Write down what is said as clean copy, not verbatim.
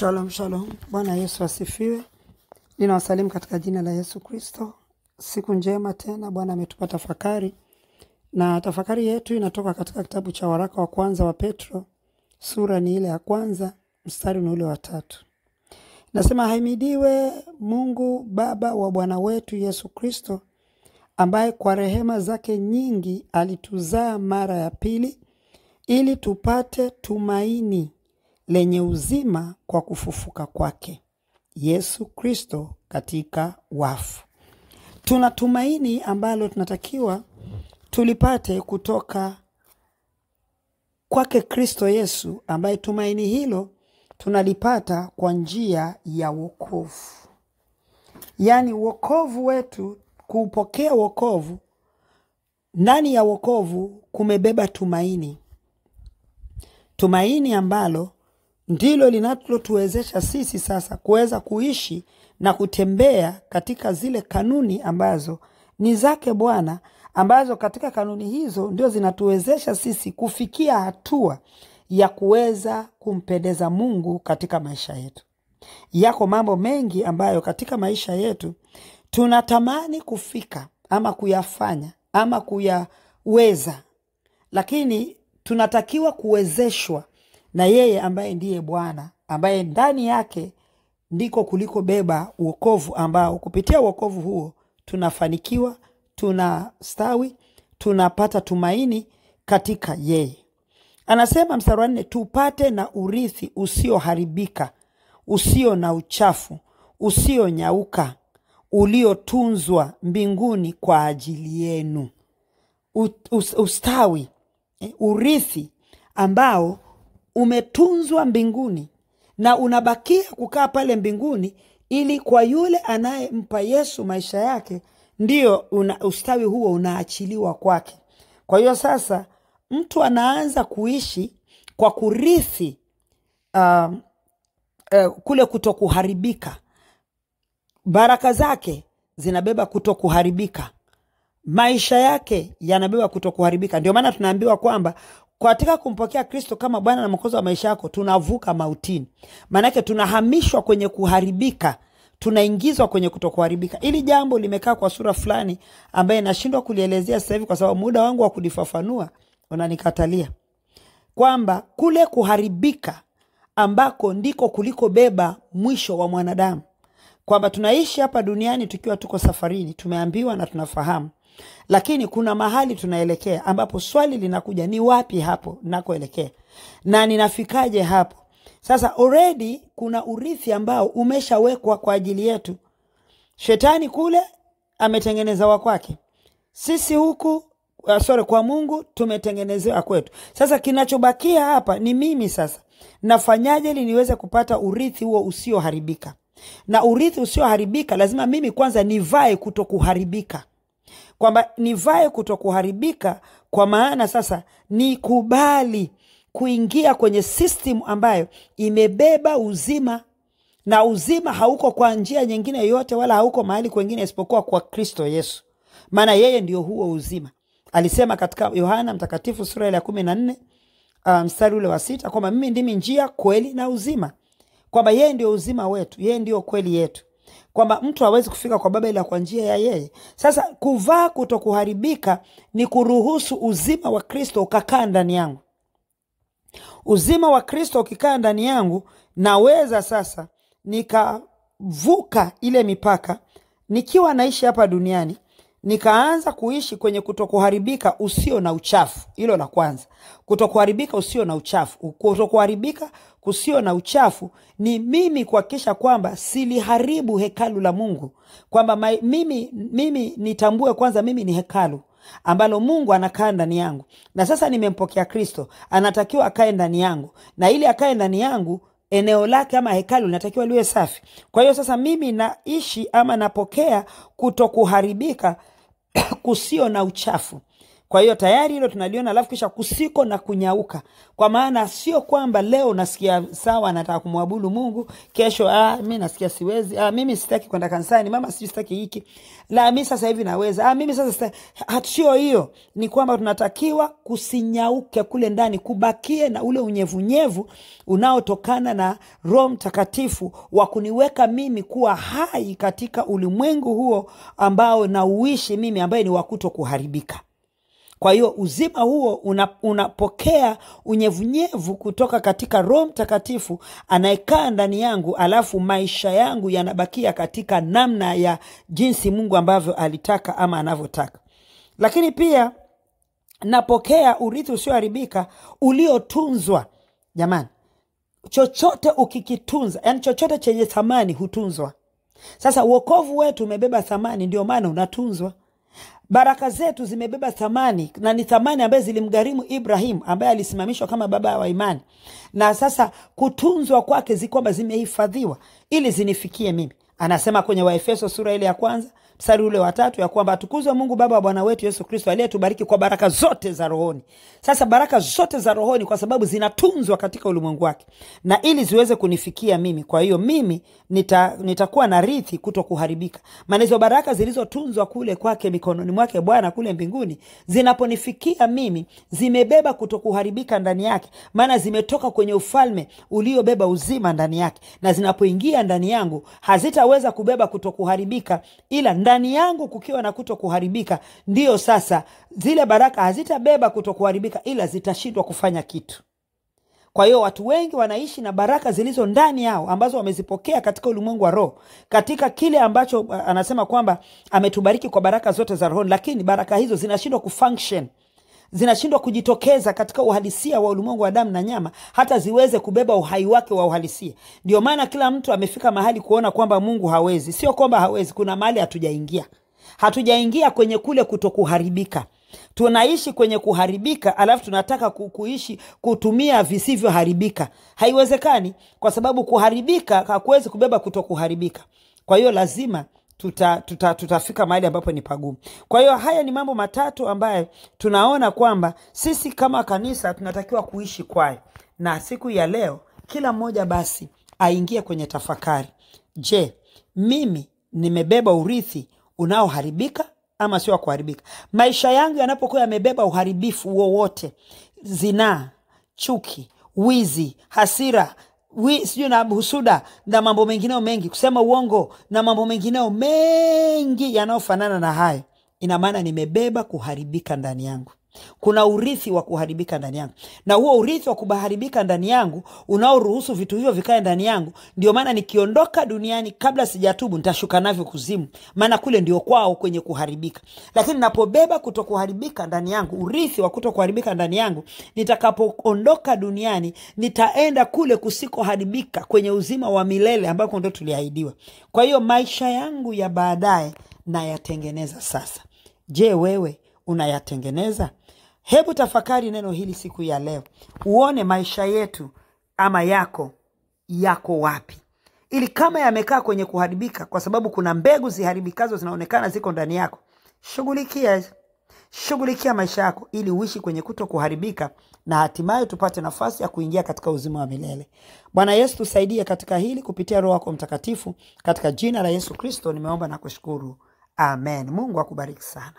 Shalom, shalom. Bwana Yesu asifiwe. Ninawasalimu katika jina la Yesu Kristo. Siku njema tena, Bwana ametupa tafakari. Na tafakari yetu inatoka katika kitabu cha waraka wa kwanza wa Petro. Sura ni ile ya kwanza, mstari ni ule wa 3. Nasema, ahimidiwe Mungu Baba wa Bwana wetu Yesu Kristo, ambaye kwa rehema zake nyingi alituzaa mara ya pili, ili tupate tumaini lenye uzima kwa kufufuka kwake Yesu Kristo katika wafu. Tuna tumaini ambalo tunatakiwa tulipate kutoka kwake Kristo Yesu, ambaye tumaini hilo tunalipata kwa njia ya wokovu. Yaani wokovu wetu, kupokea wokovu, ndani ya wokovu kumebeba tumaini. Tumaini ambalo ndilo linalotuwezesha sisi sasa kuweza kuishi na kutembea katika zile kanuni ambazo ni zake Bwana, ambazo katika kanuni hizo ndio zinatuwezesha sisi kufikia hatua ya kuweza kumpendeza Mungu katika maisha yetu. Yako mambo mengi ambayo katika maisha yetu tunatamani kufika ama kuyafanya ama kuyaweza, lakini tunatakiwa kuwezeshwa na yeye ambaye ndiye Bwana, ambaye ndani yake ndiko kuliko beba wokovu, ambao kupitia wokovu huo tunafanikiwa, tunastawi, tunapata tumaini katika yeye. Anasema mstari wa 4, tupate na urithi usioharibika, usio na uchafu, usio nyauka, uliotunzwa mbinguni kwa ajili yenu. Ustawi, urithi ambao umetunzwa mbinguni na unabakia kukaa pale mbinguni, ili kwa yule anayempa Yesu maisha yake, ndio ustawi huo unaachiliwa kwake. Kwa hiyo sasa mtu anaanza kuishi kwa kurithi kule kutokuharibika. Baraka zake zinabeba kutokuharibika. Maisha yake yanabeba kutokuharibika. Ndio maana tunaambiwa kwamba katika kumpokea Kristo kama Bwana na Mwokozi wa maisha yako, tunavuka mautini. Maana yake tunahamishwa kwenye kuharibika, tunaingizwa kwenye kutokuharibika. Ili jambo limekaa kwa sura fulani ambaye nashindwa kulielezea sasa hivi kwa sababu muda wangu wa kulifafanua unanikatalia. Kwamba kule kuharibika ambako ndiko kuliko beba mwisho wa mwanadamu. Kwamba tunaishi hapa duniani tukiwa tuko safarini, tumeambiwa na tunafahamu. Lakini kuna mahali tunaelekea ambapo swali linakuja, ni wapi hapo nakoelekea? Na ninafikaje hapo? Sasa already kuna urithi ambao umeshawekwa kwa ajili yetu. Shetani kule ametengeneza wa kwake. Sisi huku kwa Mungu tumetengenezewa kwetu. Sasa kinachobakia hapa ni mimi sasa nafanyaje ili niweze kupata urithi huo usioharibika. Na urithi usioharibika lazima mimi kwanza nivae kutokuharibika. Kwamba nivae kutokuharibika, kwa maana sasa nikubali kuingia kwenye system ambayo imebeba uzima, na uzima hauko kwa njia nyingine yoyote wala hauko mahali kwingine isipokuwa kwa Kristo Yesu. Maana yeye ndio huo uzima. Alisema katika Yohana Mtakatifu sura ya 14 mstari ule wa 6 kwamba mimi ndimi njia, kweli na uzima. Kwamba yeye ndio uzima wetu, yeye ndio kweli yetu. Kwamba mtu hawezi kufika kwa Baba ila kwa njia ya yeye. Sasa kuvaa kutokuharibika ni kuruhusu uzima wa Kristo ukakaa ndani yangu. Uzima wa Kristo ukikaa ndani yangu, naweza sasa nikavuka ile mipaka nikiwa naishi hapa duniani, nikaanza kuishi kwenye kutokuharibika usio na uchafu. Hilo la kwanza. Kutokuharibika usio na uchafu. Kutokuharibika kusio na uchafu ni mimi kuhakikisha kwamba siliharibu hekalu la Mungu. Kwamba mimi nitambue kwanza mimi ni hekalu ambalo Mungu anakaa ndani yangu. Na sasa nimempokea Kristo, anatakiwa akae ndani yangu. Na ili akae ndani yangu, eneo lake ama hekalu linatakiwa liwe safi. Kwa hiyo sasa mimi naishi ama napokea kutokuharibika kusio na uchafu. Kwa hiyo tayari hilo tunaliona, alafu kisha kusiko na kunyauka. Kwa maana sio kwamba leo nasikia sawa nataka kumwabudu Mungu, kesho mimi nasikia siwezi, mimi sitaki kwenda kanisani, mama sitaki hiki. La, mimi sasa hivi naweza. Mimi sasa sio hiyo. Ni kwamba tunatakiwa kusinyauke kule ndani, kubakie na ule unyevunyevu unaotokana na Roho Mtakatifu wa kuniweka mimi kuwa hai katika ulimwengu huo ambao na uishi mimi, ambaye ni wa kutokuharibika. Kwa hiyo uzima huo unapokea unyevunyevu kutoka katika Roho Mtakatifu anayekaa ndani yangu, alafu maisha yangu yanabakia katika namna ya jinsi Mungu ambavyo alitaka ama anavyotaka. Lakini pia napokea urithi usioharibika uliotunzwa. Jamani, chochote ukikitunza, yani chochote chenye thamani hutunzwa. Sasa wokovu wetu umebeba thamani, ndio maana unatunzwa. Baraka zetu zimebeba thamani, na ni thamani ambaye zilimgharimu Ibrahim, ambaye alisimamishwa kama baba wa imani. Na sasa kutunzwa kwake zikwamba zimehifadhiwa ili zinifikie mimi. Anasema kwenye Waefeso sura ile ya 1 mstari ule wa 3 ya kwamba atukuzwe Mungu Baba wa Bwana wetu Yesu Kristo, aliyetubariki kwa baraka zote za rohoni. Sasa baraka zote za rohoni kwa sababu zinatunzwa katika ulimwengu wake, na ili ziweze kunifikia mimi. Kwa hiyo mimi nitakuwa na rithi kutokuharibika. Maana hizo baraka zilizotunzwa kule kwake mikononi mwake Bwana kule mbinguni, zinaponifikia mimi zimebeba kutokuharibika ndani yake, maana zimetoka kwenye ufalme uliobeba uzima ndani yake, na zinapoingia ndani yangu hazitaweza kubeba kutokuharibika, ila ndani yangu kukiwa na kutokuharibika, ndio sasa zile baraka hazitabeba kutokuharibika, ila zitashindwa kufanya kitu. Kwa hiyo watu wengi wanaishi na baraka zilizo ndani yao ambazo wamezipokea katika ulimwengu wa roho, katika kile ambacho anasema kwamba ametubariki kwa baraka zote za roho, lakini baraka hizo zinashindwa kufunction, zinashindwa kujitokeza katika uhalisia wa ulimwengu wa damu na nyama, hata ziweze kubeba uhai wake wa uhalisia. Ndio maana kila mtu amefika mahali kuona kwamba Mungu hawezi. Sio kwamba hawezi, kuna mahali hatujaingia kwenye kule kutokuharibika. Tunaishi kwenye kuharibika, alafu tunataka kuishi kutumia visivyoharibika. Haiwezekani, kwa sababu kuharibika hakuwezi kubeba kutokuharibika. Kwa hiyo lazima tutafika mahali ambapo ni pagumu. Kwa hiyo haya ni mambo matatu ambayo tunaona kwamba sisi kama kanisa tunatakiwa kuishi kwayo. Na siku ya leo kila mmoja basi aingie kwenye tafakari. Je, mimi nimebeba urithi unaoharibika ama sio kuharibika? Maisha yangu yanapokuwa yamebeba uharibifu wowote, zinaa, chuki, wizi, hasira, sijui na husuda na mambo mengineo mengi, kusema uongo na mambo mengineo mengi yanayofanana na hayo, ina maana nimebeba kuharibika ndani yangu. Kuna urithi wa kuharibika ndani yangu, na huo urithi wa kuharibika ndani yangu unaoruhusu vitu hivyo vikae ndani yangu. Ndio maana nikiondoka duniani kabla sijatubu nitashuka navyo kuzimu, maana kule ndio kwao kwenye kuharibika. Lakini napobeba kutokuharibika ndani yangu, urithi wa kutokuharibika ndani yangu, nitakapoondoka duniani nitaenda kule kusikoharibika, kwenye uzima wa milele ambako ndio tuliahidiwa. Kwa hiyo maisha yangu ya baadaye nayatengeneza sasa. Je, wewe unayatengeneza? Hebu tafakari neno hili siku ya leo, uone maisha yetu ama yako wapi, ili kama yamekaa kwenye kuharibika, kwa sababu kuna mbegu ziharibikazo zinaonekana ziko ndani yako. Shughulikia maisha yako ili uishi kwenye kutokuharibika, na hatimaye tupate nafasi ya kuingia katika uzima wa milele. Bwana Yesu tusaidie katika hili kupitia Roho yako Mtakatifu, katika jina la Yesu Kristo nimeomba na kushukuru. Amen. Mungu akubariki sana.